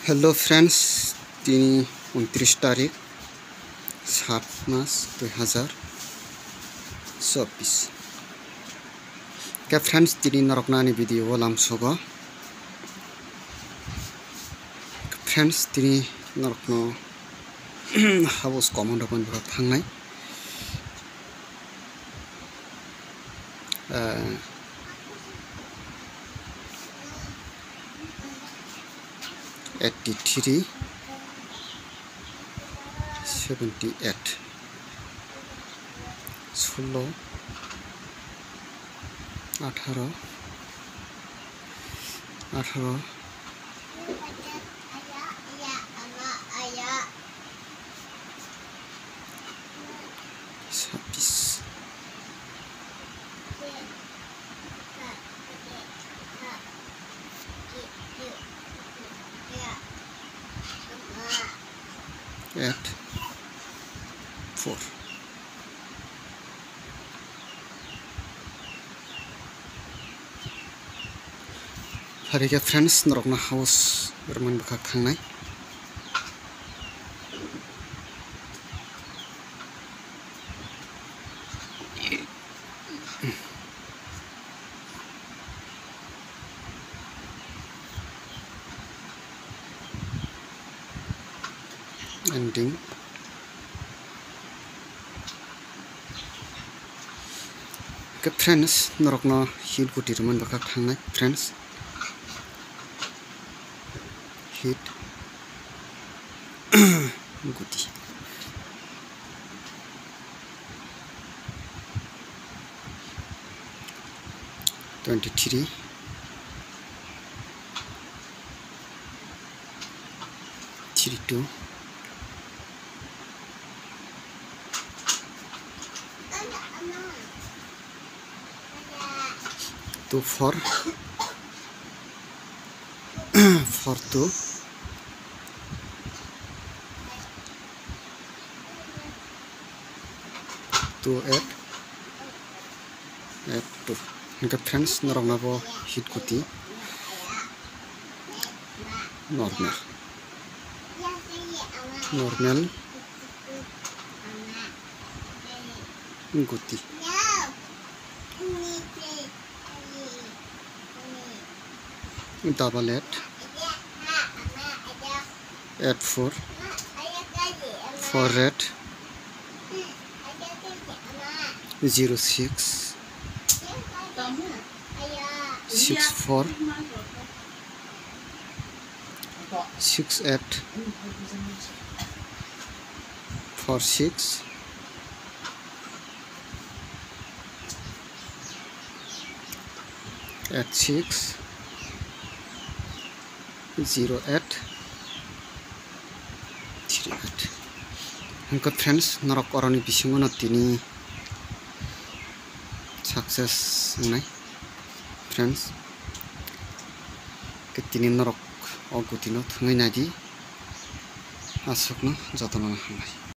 hello friends 29 तारीख 7 मास 2024 क्या friends तिनी नरकनानि भिडियो लामसोगो फ्रेंड्स तिनी नरकनो हाउस कमन अपन थांनाय 83 78 16 18 18 26 8 4 Hari friends norokna house bermain bakak thangnai ending ke friends norokna hit guti bermain bakak thangnai friends hit guti 23 32 2 4 4 2 2 8 8 2 Hingga friends norokna bo hit guti normal guti double 8 8 4 4 8 0 6 6 4 6 8 4 6 8 6 0 8 3 8 Hingga friends norok oroni bisingono tini success nai friends ketini norok ogutino thungai nadi asokno jotona hangai